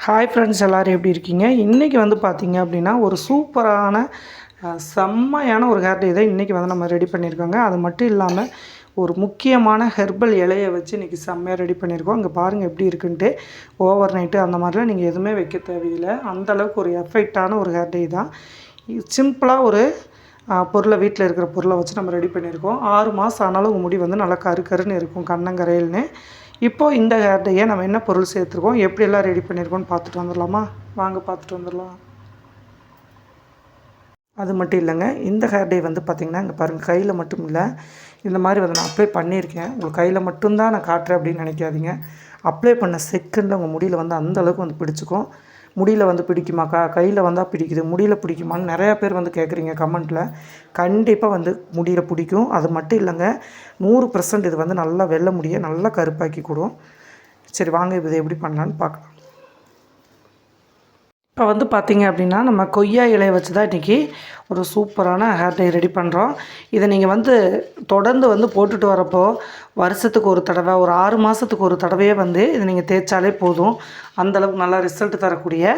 Hi friends, எல்லோரும் எப்படி இருக்கீங்க? இன்றைக்கி வந்து பார்த்திங்க அப்படின்னா ஒரு சூப்பரான செம்மையான ஒரு ஹேர் டே தான் இன்றைக்கி வந்து நம்ம ரெடி பண்ணியிருக்கோங்க. அது மட்டும் இல்லாமல் ஒரு முக்கியமான ஹெர்பல் இலையை வச்சு இன்றைக்கி செம்மையாக ரெடி பண்ணியிருக்கோம். இங்கே பாருங்கள் எப்படி இருக்குன்ட்டு. ஓவர் நைட்டு அந்த மாதிரிலாம் நீங்கள் எதுவுமே வைக்க தேவையில்லை. அந்தளவுக்கு ஒரு எஃபெக்டான ஒரு ஹேர் டே தான். சிம்பிளாக ஒரு பொருளை வீட்டில் இருக்கிற பொருளை வச்சு நம்ம ரெடி பண்ணியிருக்கோம். 6 மாதம் ஆனாலும் உங்கள் முடி வந்து நல்லா கருன்னு இருக்கும், கண்ணங்கரையில்னு. இப்போது இந்த ஹேர் டேயை நம்ம என்ன பொருள் சேர்த்துருக்கோம், எப்படியெல்லாம் ரெடி பண்ணியிருக்கோம்னு பார்த்துட்டு வந்துடலாமா? வாங்க பார்த்துட்டு வந்துடலாம். அது மட்டும் இல்லைங்க, இந்த ஹேர் டே வந்து பார்த்திங்கன்னா இங்கே பாருங்கள், கையில் மட்டும் இல்லை, இந்த மாதிரி வந்து நான் அப்ளை பண்ணியிருக்கேன். உங்களுக்கு கையில் மட்டும்தான் நான் காட்டுறேன் அப்படின்னு நினைக்காதீங்க. அப்ளை பண்ண செகண்டில் உங்கள் முடியில் வந்து அந்தளவுக்கு வந்து பிடிச்சிக்கும். முடியில் வந்து பிடிக்குமாக்கா, கையில் வந்தால் பிடிக்குது, முடியில் பிடிக்குமான்னு நிறையா பேர் வந்து கேட்குறீங்க கமெண்ட்டில். கண்டிப்பாக வந்து முடியில் பிடிக்கும். அது மட்டும் இல்லைங்க, 100% இது வந்து நல்லா வெள்ளை முடியை நல்லா கருப்பாக்கி கொடுக்கும். சரி வாங்க, இதை எப்படி பண்ணலான்னு பார்க்கலாம். இப்போ வந்து பார்த்திங்க அப்படின்னா நம்ம கொய்யா இலையை வச்சு தான் இன்றைக்கி ஒரு சூப்பரான ஹேர் டை ரெடி பண்ணுறோம். இதை நீங்கள் வந்து தொடர்ந்து வந்து போட்டுட்டு வரப்போ வருஷத்துக்கு ஒரு தடவை, ஒரு 6 மாதத்துக்கு ஒரு தடவையே வந்து இதை நீங்கள் தேய்ச்சாலே போதும். அந்தளவுக்கு நல்லா ரிசல்ட் தரக்கூடிய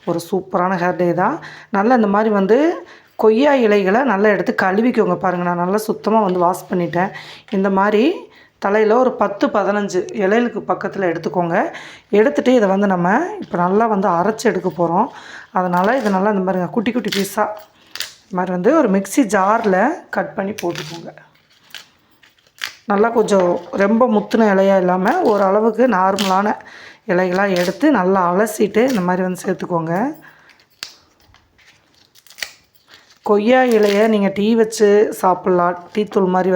ஒரு சூப்பரான ஹேர் டை தான். நல்லா இந்த மாதிரி வந்து கொய்யா இலைகளை நல்லா எடுத்து கழுவிக்கோங்க. பாருங்கள், நான் நல்லா சுத்தமாக வந்து வாஷ் பண்ணிட்டேன். இந்த மாதிரி தலையில் ஒரு 10-15 இலைகளுக்கு பக்கத்தில் எடுத்துக்கோங்க. எடுத்துகிட்டு இதை வந்து நம்ம இப்போ நல்லா வந்து அரைச்சி எடுக்க போகிறோம். அதனால் இதை நல்லா இந்த மாதிரி குட்டி குட்டி பீஸாக இந்த மாதிரி வந்து ஒரு மிக்ஸி ஜாரில் கட் பண்ணி போட்டுக்கோங்க. நல்லா கொஞ்சம் ரொம்ப முத்தின இலையாக இல்லாமல் ஓரளவுக்கு நார்மலான இலைகளாக எடுத்து நல்லா அலசிட்டு இந்த மாதிரி வந்து சேர்த்துக்கோங்க. கொய்யா இலையை நீங்கள் டீ வச்சு சாப்பிட்லாம். டீ தூள் மாதிரி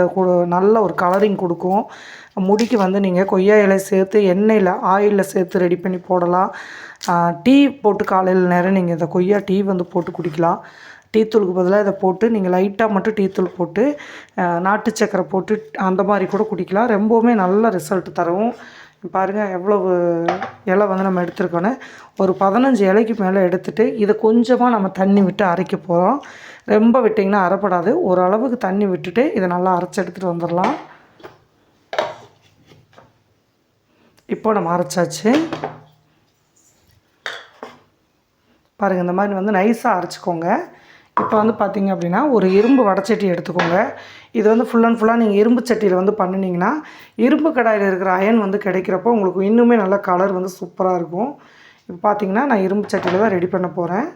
நல்ல ஒரு கலரிங் கொடுக்கும். முடிக்கு வந்து நீங்கள் கொய்யா இலை சேர்த்து எண்ணெயில் ஆயிலில் சேர்த்து ரெடி பண்ணி போடலாம். டீ போட்டு காலையில் நேரம் நீங்கள் இந்த கொய்யா டீ வந்து போட்டு குடிக்கலாம். டீ தூளுக்கு பதிலாக இதை போட்டு நீங்கள் லைட்டாக மட்டும் டீ தூள் போட்டு நாட்டு சக்கரை போட்டு அந்த மாதிரி கூட குடிக்கலாம். ரொம்பவுமே நல்ல ரிசல்ட் தரும். பாருங்கள் எவ்வளவு இலை வந்து நம்ம எடுத்துருக்கோன்னு. ஒரு 15 இலைக்கு மேலே எடுத்துகிட்டு இதை கொஞ்சமாக நம்ம தண்ணி விட்டு அரைக்க போகிறோம். ரொம்ப விட்டிங்கன்னா அரைப்படாது. ஓரளவுக்கு தண்ணி விட்டுட்டு இதை நல்லா அரைச்சி எடுத்துகிட்டு வந்துடலாம். இப்போ நம்ம அரைச்சாச்சு. பாருங்கள், இந்த மாதிரி வந்து நைஸாக அரைச்சிக்கோங்க. இப்போ வந்து பார்த்திங்க அப்படின்னா ஒரு இரும்பு வடைச்சட்டி எடுத்துக்கோங்க. இது வந்து ஃபுல் அண்ட் ஃபுல்லாக நீங்கள் இரும்பு சட்டியில் வந்து பண்ணினீங்கன்னா இரும்பு கடாயில் இருக்கிற அயன் வந்து கிடைக்கிறப்போ உங்களுக்கு இன்னுமே நல்ல கலர் வந்து சூப்பராக இருக்கும். இப்போ பார்த்திங்கன்னா நான் இரும்பு சட்டியில் தான் ரெடி பண்ண போகிறேன்.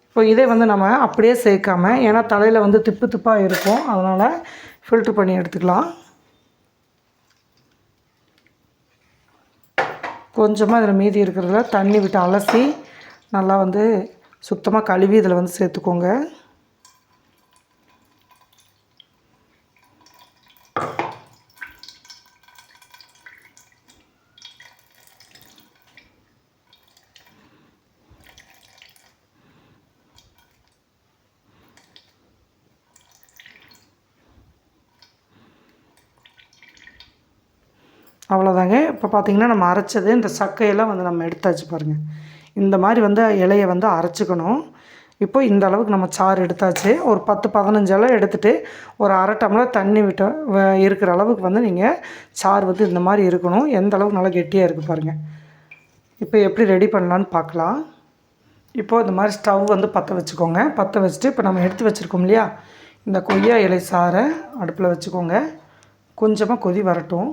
இப்போ இதே வந்து நம்ம அப்படியே சேர்க்காம, ஏன்னா தலையில் வந்து திப்பு திப்பாக இருக்கும், அதனால் ஃபில்ட்ரு பண்ணி எடுத்துக்கலாம். கொஞ்சமாக இதில் மீதி இருக்கிறதுல தண்ணி விட்டு அலசி நல்லா வந்து சுத்தமாக கழுவி இதில் வந்து சேர்த்துக்கோங்க. அவ்வளோதாங்க. இப்போ பார்த்திங்கன்னா நம்ம அரைச்சது இந்த சக்கையெல்லாம் வந்து நம்ம எடுத்தாச்சு பாருங்கள். இந்த மாதிரி வந்து இலையை வந்து அரைச்சிக்கணும். இப்போ இந்த அளவுக்கு நம்ம சாறு எடுத்தாச்சு. ஒரு 10-15 இலை எடுத்துகிட்டு ஒரு 1/2 டம்ளர் தண்ணி விட்டு இருக்கிற அளவுக்கு வந்து நீங்கள் சாறு வந்து இந்த மாதிரி இருக்கணும். எந்த அளவுக்கு நல்லா கெட்டியாக இருக்குது பாருங்கள். இப்போ எப்படி ரெடி பண்ணலான்னு பார்க்கலாம். இப்போது இந்த மாதிரி ஸ்டவ் வந்து பற்ற வச்சுக்கோங்க. பற்ற வச்சுட்டு இப்போ நம்ம எடுத்து வச்சுருக்கோம் இல்லையா, இந்த கொய்யா இலை சாறை அடுப்பில் வச்சுக்கோங்க. கொஞ்சமாக கொதி வரட்டும்.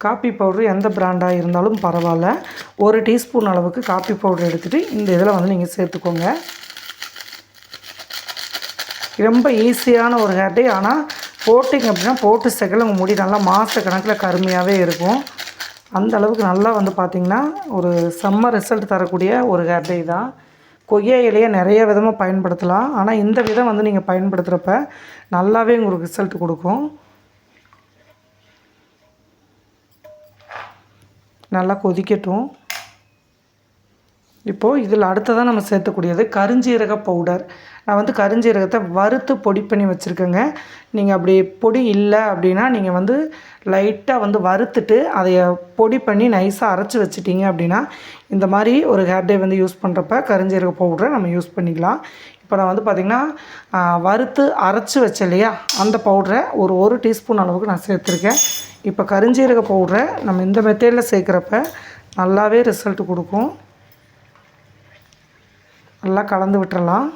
காப்பி பவுட்ரு எந்த பிராண்டாக இருந்தாலும் பரவாயில்ல. 1 டீஸ்பூன் அளவுக்கு காப்பி பவுட்ரு எடுத்துகிட்டு இந்த இதில் வந்து நீங்கள் சேர்த்துக்கோங்க. ரொம்ப ஈஸியான ஒரு ஹேர் டே. ஆனால் போட்டிங்க அப்படின்னா போட்டு செகல உங்கள் முடி நல்லா மாத கணக்கில் கருமையாகவே இருக்கும். அந்த அளவுக்கு நல்லா வந்து பார்த்திங்கன்னா ஒரு செம்ம ரிசல்ட் தரக்கூடிய ஒரு ஹேர் டே தான். கொய்யா இலையை நிறைய விதமாக பயன்படுத்தலாம். ஆனால் இந்த விதம் வந்து நீங்கள் பயன்படுத்துகிறப்ப நல்லாவே உங்களுக்கு ரிசல்ட் கொடுக்கும். நல்லா கொதிக்கட்டும். இப்போது இதில் அடுத்ததாக நம்ம சேர்த்தக்கூடியது கருஞ்சீரக பவுடர். நான் வந்து கருஞ்சீரகத்தை வறுத்து பொடி பண்ணி வச்சுருக்கேங்க. நீங்கள் அப்படி பொடி இல்லை அப்படின்னா நீங்கள் வந்து லைட்டாக வந்து வறுத்துட்டு அதை பொடி பண்ணி நைஸாக அரைச்சி வச்சிட்டிங்க அப்படின்னா இந்த மாதிரி ஒரு ஹேர் டே வந்து யூஸ் பண்ணுறப்ப கருஞ்சீரக பவுடரை நம்ம யூஸ் பண்ணிக்கலாம். இப்போ நான் வந்து பார்த்திங்கன்னா வறுத்து அரைச்சி வச்சேன் இல்லையா, அந்த பவுடரை ஒரு 1 டீஸ்பூன் அளவுக்கு நான் சேர்த்துருக்கேன். இப்போ கருஞ்சீரக பவுடரை நம்ம இந்த மெத்தேடில் சேர்க்குறப்ப நல்லாவே ரிசல்ட் கொடுக்கும். நல்லா கலந்து விட்டுறலாம்.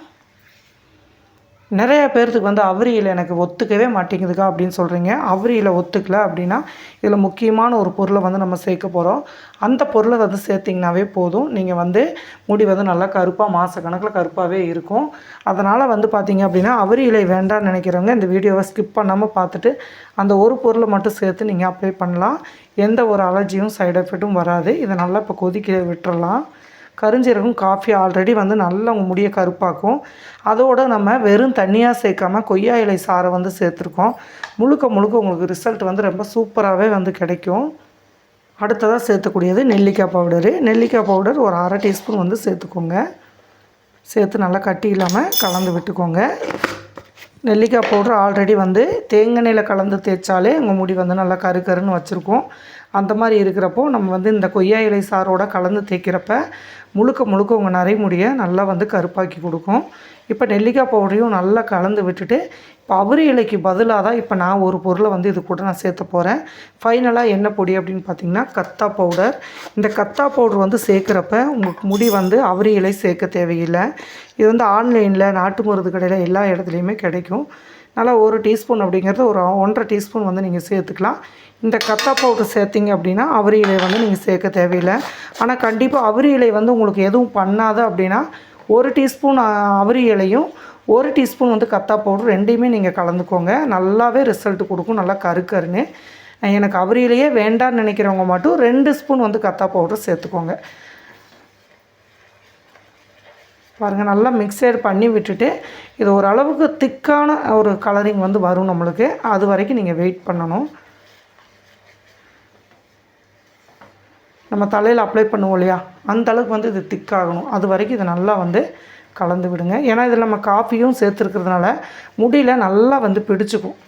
நிறைய பேர்த்துக்கு வந்து அவுரி இலை எனக்கு ஒத்துக்கவே மாட்டேங்குதுக்கா அப்படின்னு சொல்கிறீங்க. அவுரி இலை ஒத்துக்கல அப்படின்னா இதில் முக்கியமான ஒரு பொருளை வந்து நம்ம சேர்க்க போகிறோம். அந்த பொருளை வந்து சேர்த்திங்கனாவே போதும். நீங்கள் வந்து முடி வந்து நல்லா கருப்பாக மாதக்கணக்கில் கருப்பாகவே இருக்கும். அதனால் வந்து பார்த்திங்க அப்படின்னா அவுரி இலை வேண்டாம்னு நினைக்கிறவங்க இந்த வீடியோவை ஸ்கிப் பண்ணாமல் பார்த்துட்டு அந்த ஒரு பொருளை மட்டும் சேர்த்து நீங்கள் அப்ளை பண்ணலாம். எந்த ஒரு அலர்ஜியும் சைடு எஃபெக்ட்டும் வராது. இதை நல்லா இப்போ கொதிக்க விட்டுறலாம். கருஞ்சீரகம் காஃபி ஆல்ரெடி வந்து நல்லா உங்கள் முடியை கருப்பாக்கும். அதோடு நம்ம வெறும் தண்ணியாக சேர்க்காமல் கொய்யா இலை சாறை வந்து சேர்த்துருக்கோம். முழுக்க உங்களுக்கு ரிசல்ட் வந்து ரொம்ப சூப்பராகவே வந்து கிடைக்கும். அடுத்ததாக சேர்த்துக்கூடியது நெல்லிக்காய் பவுடரு. நெல்லிக்காய் பவுடர் ஒரு 1/2 டீஸ்பூன் வந்து சேர்த்துக்கோங்க. சேர்த்து நல்லா கட்டி இல்லாமல் கலந்து விட்டுக்கோங்க. நெல்லிக்காய் பவுட்ரு ஆல்ரெடி வந்து தேங்காய் கலந்து தேய்ச்சாலே உங்கள் முடி வந்து நல்லா கருன்னு வச்சுருக்கோம். அந்த மாதிரி இருக்கிறப்போ நம்ம வந்து இந்த கொய்யா இலை சாரோட கலந்து தேய்க்கிறப்ப முழுக்க உங்கள் நரைமுடியை நல்லா வந்து கருப்பாக்கி கொடுக்கும். இப்போ நெல்லிக்காய் பவுடரையும் நல்லா கலந்து விட்டுட்டு இப்போ அவுரி இலைக்கு பதிலாக தான் இப்போ நான் ஒரு பொருளை வந்து இது கூட நான் சேர்த்த போகிறேன். ஃபைனலாக என்ன பொடி அப்படின்னு பார்த்திங்கன்னா கத்தா பவுடர். இந்த கத்தா பவுடர் வந்து சேர்க்குறப்ப உங்களுக்கு முடி வந்து அவுரி இலை சேர்க்க தேவையில்லை. இது வந்து ஆன்லைனில் நாட்டு மருந்து கடையில் எல்லா இடத்துலையுமே கிடைக்கும். நல்லா 1 டீஸ்பூன் அப்படிங்கிறது ஒரு 1.5 டீஸ்பூன் வந்து நீங்கள் சேர்த்துக்கலாம். இந்த கத்தா பவுடர் சேர்த்திங்க அப்படின்னா அவுரி இலை வந்து நீங்கள் சேர்க்க தேவையில்லை. ஆனால் கண்டிப்பாக அவுரி இலை வந்து உங்களுக்கு எதுவும் பண்ணாது அப்படின்னா 1 டீஸ்பூன் அவுரி இலையும் 1 டீஸ்பூன் வந்து கத்தா பவுடர் ரெண்டையுமே நீங்கள் கலந்துக்கோங்க. நல்லாவே ரிசல்ட் கொடுக்கும். நல்லா கருன்னு. எனக்கு அவுரி இலையே வேண்டான்னு நினைக்கிறவங்க மட்டும் 2 ஸ்பூன் வந்து கத்தா பவுடர் சேர்த்துக்கோங்க. பாருங்கள், நல்லா மிக்சர் பண்ணி விட்டுட்டு இது ஓரளவுக்கு திக்கான ஒரு கலரிங் வந்து வரும் நம்மளுக்கு. அது வரைக்கும் நீங்கள் வெயிட் பண்ணணும். நம்ம தலையில் அப்ளை பண்ணுவோம் இல்லையா, அந்த அளவுக்கு வந்து இது திக்காகணும். அது வரைக்கும் இதை நல்லா வந்து கலந்து விடுங்க. ஏன்னா இதில் நம்ம காஃபியும் சேர்த்துருக்கிறதுனால முடியில் நல்லா வந்து பிடிச்சிக்கும்.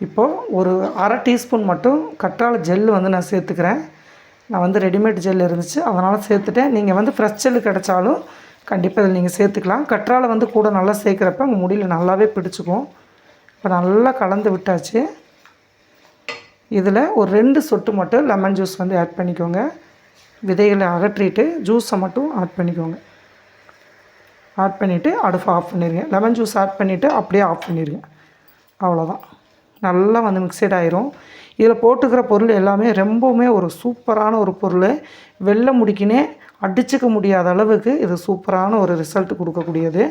இப்போது ஒரு 1/2 டீஸ்பூன் மட்டும் கற்றாழை ஜெல்லு வந்து நான் சேர்த்துக்கிறேன். நான் வந்து ரெடிமேட் ஜெல் இருந்துச்சு, அதனால் சேர்த்துட்டேன். நீங்கள் வந்து ஃப்ரெஷ் ஜெல்லு கிடச்சாலும் கண்டிப்பாக இதில் நீங்கள் சேர்த்துக்கலாம். கற்றாழை வந்து கூட நல்லா சேர்க்குறப்ப உங்கள் முடியில் நல்லாவே பிடிச்சிக்கும். இப்போ நல்லா கலந்து விட்டாச்சு. இதில் ஒரு 2 சொட்டு மட்டும் லெமன் ஜூஸ் வந்து ஆட் பண்ணிக்கோங்க. விதைகளை அகற்றிட்டு ஜூஸை மட்டும் ஆட் பண்ணிக்கோங்க. ஆட் பண்ணிவிட்டு அடுப்பை ஆஃப் பண்ணிடுங்க. லெமன் ஜூஸ் ஆட் பண்ணிவிட்டு அப்படியே ஆஃப் பண்ணிடுங்க. அவ்வளோதான். நல்லா வந்து மிக்சட் ஆயிரும். இதில் போட்டுக்கிற பொருள் எல்லாமே ரொம்பவுமே ஒரு சூப்பரான ஒரு பொருள். வெள்ளை முடிக்கினே அடிச்சுக்க முடியாத அளவுக்கு இது சூப்பரான ஒரு ரிசல்ட் கொடுக்கக்கூடியது.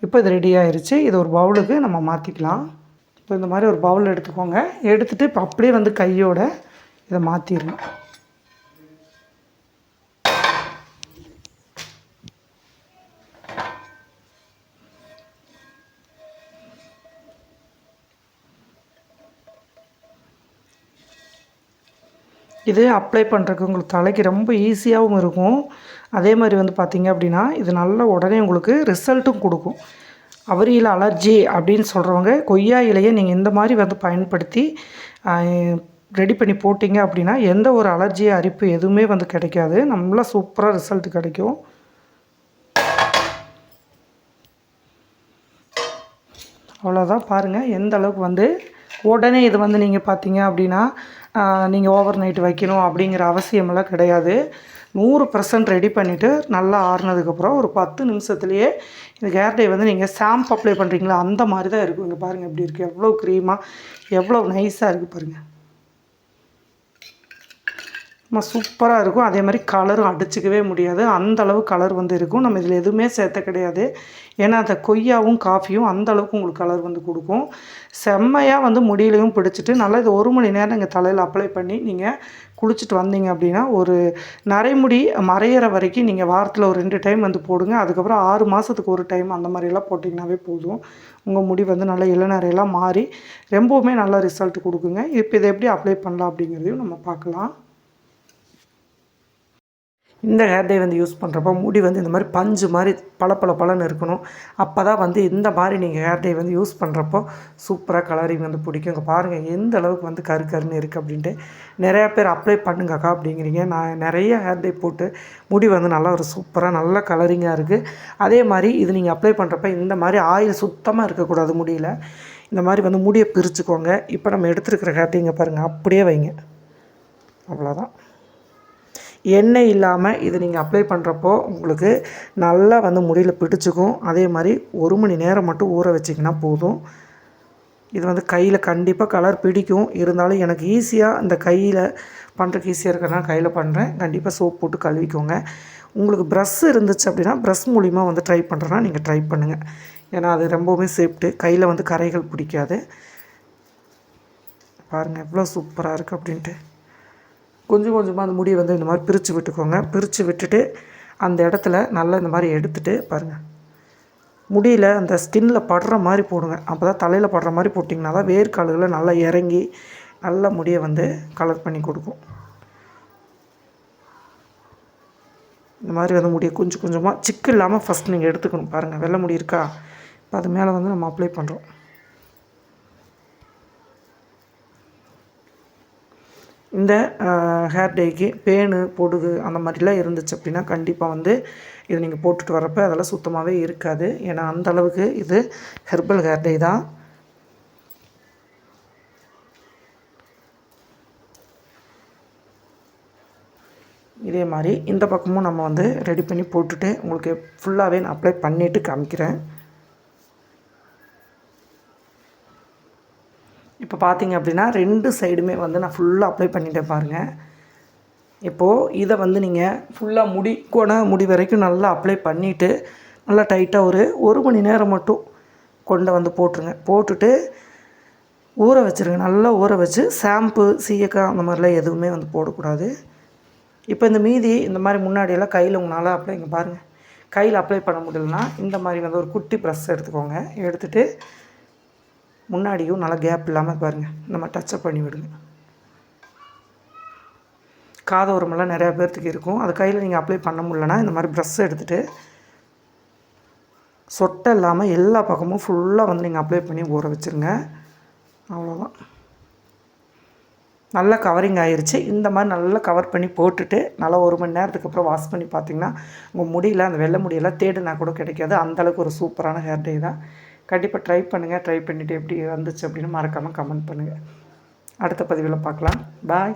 இப்போ இது ரெடி ஆயிடுச்சு. இது ஒரு பவுலுக்கு நம்ம மாற்றிக்கலாம். இப்போ இந்த மாதிரி ஒரு பவுல் எடுத்துக்கோங்க. எடுத்துகிட்டு இப்போ அப்படியே வந்து கையோட இதை மாற்றிடுங்க. இது அப்ளை பண்ணுறதுக்கு உங்களுக்கு தலைக்கு ரொம்ப ஈஸியாகவும் இருக்கும். அதே மாதிரி வந்து பார்த்திங்க அப்படின்னா இது நல்ல உடனே உங்களுக்கு ரிசல்ட்டும் கொடுக்கும். அவுரியில் அலர்ஜி அப்படின்னு சொல்கிறவங்க கொய்யா இலையை நீங்கள் இந்த மாதிரி வந்து பயன்படுத்தி ரெடி பண்ணி போட்டிங்க அப்படின்னா எந்த ஒரு அலர்ஜி அரிப்பு எதுவுமே வந்து கிடைக்காது. நல்லா சூப்பராக ரிசல்ட் கிடைக்கும். அவ்வளோதான். பாருங்கள் எந்த அளவுக்கு வந்து உடனே இது வந்து நீங்கள் பார்த்தீங்க அப்படின்னா நீங்கள் ஓவர் நைட் வைக்கணும் அப்படிங்கிற அவசியமெல்லாம் கிடையாது. 100% ரெடி பண்ணிவிட்டு நல்லா ஆறுனதுக்கப்புறம் ஒரு 10 நிமிஷத்துலேயே இந்த ஹேர் டை வந்து நீங்கள் ஷாம்பு அப்ளை பண்ணுறீங்களா அந்த மாதிரி தான் இருக்கும். இங்கே பாருங்கள் எப்படி இருக்குது, எவ்வளோ க்ரீமாக எவ்வளோ நைஸாக இருக்குது பாருங்கள். சூப்பராக இருக்கும். அதே மாதிரி கலரும் அடிச்சிக்கவே முடியாது, அந்தளவு கலர் வந்து இருக்கும். நம்ம இதில் எதுவுமே சேர்த்த கிடையாது. ஏன்னா அந்த கொய்யாவும் காஃபியும் அந்தளவுக்கு உங்களுக்கு கலர் வந்து கொடுக்கும். செம்மையாக வந்து முடியிலையும் பிடிச்சிட்டு நல்லா இது 1 மணி நேரம் நீங்கள் தலையில் அப்ளை பண்ணி நீங்கள் குளிச்சுட்டு வந்தீங்க அப்படின்னா ஒரு நரைமுடி மறையிற வரைக்கும் நீங்கள் வாரத்தில் ஒரு 2 டைம் வந்து போடுங்க. அதுக்கப்புறம் 6 மாதத்துக்கு ஒரு டைம் அந்த மாதிரிலாம் போட்டிங்கனாவே போதும். உங்கள் முடி வந்து நல்லா இளநரையெல்லாம் மாறி ரொம்பவுமே நல்ல ரிசல்ட் கொடுக்குங்க. இப்போ இதை எப்படி அப்ளை பண்ணலாம் அப்படிங்கிறதையும் நம்ம பார்க்கலாம். இந்த ஹேர் டை வந்து யூஸ் பண்ணுறப்போ முடி வந்து இந்த மாதிரி பஞ்சு மாதிரி பளபளன்னு இருக்கணும். அப்போ தான் வந்து இந்த மாதிரி நீங்கள் ஹேர் டை வந்து யூஸ் பண்ணுறப்போ சூப்பராக கலரிங் வந்து பிடிக்கும். இங்கே பாருங்கள் எந்த அளவுக்கு வந்து கருன்னு இருக்குது அப்படின்ட்டு. நிறையா பேர் அப்ளை பண்ணுங்கக்கா அப்படிங்கிறீங்க. நான் நிறைய ஹேர் டை போட்டு முடி வந்து நல்லா ஒரு சூப்பராக நல்ல கலரிங்காக இருக்குது. அதே மாதிரி இது நீங்கள் அப்ளை பண்ணுறப்ப இந்த மாதிரி ஆயில் சுத்தமாக இருக்கக்கூடாது முடியல. இந்த மாதிரி வந்து முடியை பிரிச்சுக்கோங்க. இப்போ நம்ம எடுத்துருக்கிற ஹேர் டை இங்கே பாருங்கள், அப்படியே வைங்க. அவ்வளோதான். எண்ணெய் இல்லாமல் இது நீங்கள் அப்ளை பண்ணுறப்போ உங்களுக்கு நல்லா வந்து முடியில் பிடிச்சிக்கும். அதே மாதிரி 1 மணி நேரம் மட்டும் ஊற வச்சிங்கன்னா போதும். இது வந்து கையில் கண்டிப்பாக கலர் பிடிக்கும். இருந்தாலும் எனக்கு ஈஸியாக இந்த கையில் பண்ணுறதுக்கு ஈஸியாக இருக்கிறதுனால கையில் பண்ணுறேன். கண்டிப்பாக சோப் போட்டு கழுவிக்கோங்க. உங்களுக்கு ப்ரஷ் இருந்துச்சு அப்படின்னா ப்ரஷ் மூலிமா வந்து ட்ரை பண்ணுறேன்னா நீங்கள் ட்ரை பண்ணுங்கள். ஏன்னா அது ரொம்பவுமே சேஃப்ட்டு. கையில் வந்து கரைகள் பிடிக்காது. பாருங்கள் எவ்வளோ சூப்பராக இருக்குது அப்படின்ட்டு. கொஞ்சம் கொஞ்சமாக அந்த முடியை வந்து இந்த மாதிரி பிரித்து விட்டுக்கோங்க. பிரித்து விட்டுட்டு அந்த இடத்துல நல்லா இந்த மாதிரி எடுத்துகிட்டு பாருங்கள், முடியில் அந்த ஸ்கின்னில் படுற மாதிரி போடுங்க. அப்போ தான் தலையில் படுற மாதிரி போட்டிங்கன்னா தான் வேர்க்கால்களை நல்லா இறங்கி நல்லா முடியை வந்து கலர் பண்ணி கொடுக்கும். இந்த மாதிரி வந்து முடியை கொஞ்சம் கொஞ்சமாக சிக்கு இல்லாமல் ஃபஸ்ட் நீங்கள் எடுத்துக்கணும். பாருங்கள் வெள்ளை முடி இருக்கா, இப்போ அது மேலே வந்து நம்ம அப்ளை பண்ணுறோம். இந்த ஹேர் டைக்கு பேனு பொடுகு அந்த மாதிரிலாம் இருந்துச்சு அப்படின்னா கண்டிப்பாக வந்து இது நீங்கள் போட்டுட்டு வரப்போ அதெல்லாம் சுத்தமாகவே இருக்காது. ஏன்னா அந்த அளவுக்கு இது ஹெர்பல் ஹேர் டை தான். இதே மாதிரி இந்த பக்கமும் நம்ம வந்து ரெடி பண்ணி போட்டுட்டு உங்களுக்கு ஃபுல்லாகவே நான் அப்ளை பண்ணிவிட்டு காமிக்கிறேன். இப்போ பார்த்தீங்க அப்படின்னா 2 சைடுமே வந்து நான் ஃபுல்லாக அப்ளை பண்ணிட்டேன் பாருங்கள். இப்போது இதை வந்து நீங்கள் ஃபுல்லாக முடி வரைக்கும் நல்லா அப்ளை பண்ணிவிட்டு நல்லா டைட்டாக ஒரு மணி நேரம் மட்டும் கொண்டை வந்து போட்டுருங்க. போட்டுட்டு ஊற வச்சுருங்க. நல்லா ஊற வச்சு ஷாம்பு சீயக்காய் அந்த மாதிரிலாம் எதுவுமே வந்து போடக்கூடாது. இப்போ இந்த மீதி இந்த மாதிரி முன்னாடியெல்லாம் கையில் உங்களால் அப்ளை இங்கே பாருங்கள், கையில் அப்ளை பண்ண முடியலன்னா இந்த மாதிரி வந்து ஒரு குட்டி ப்ரெஸ் எடுத்துக்கோங்க. எடுத்துகிட்டு முன்னாடியும் நல்லா கேப் இல்லாமல் பாருங்கள் நம்ம டச்சப் பண்ணி விடுங்க. காதோரமெல்லாம் நிறையா பேர்த்துக்கு இருக்கும். அது கையில் நீங்கள் அப்ளை பண்ண முடியலன்னா இந்த மாதிரி ப்ரெஷ் எடுத்துகிட்டு சொட்டை இல்லாமல் எல்லா பக்கமும் ஃபுல்லாக வந்து நீங்கள் அப்ளை பண்ணி ஊற வச்சுருங்க. அவ்வளோதான், நல்லா கவரிங் ஆயிடுச்சு. இந்த மாதிரி நல்லா கவர் பண்ணி போட்டுட்டு நல்லா 1 மணி நேரத்துக்கு அப்புறம் வாஷ் பண்ணி பார்த்தீங்கன்னா உங்கள் முடியல அந்த வெள்ளை முடியெல்லாம் தேடுனா கூட கிடைக்காது. அந்தளவுக்கு ஒரு சூப்பரான ஹேர் டை தான். கண்டிப்பாக ட்ரை பண்ணுங்கள். ட்ரை பண்ணிவிட்டு எப்படி வந்துச்சு அப்படின்னு மறக்காமல் கமெண்ட் பண்ணுங்கள். அடுத்த பதிவில் பார்க்கலாம். பாய்.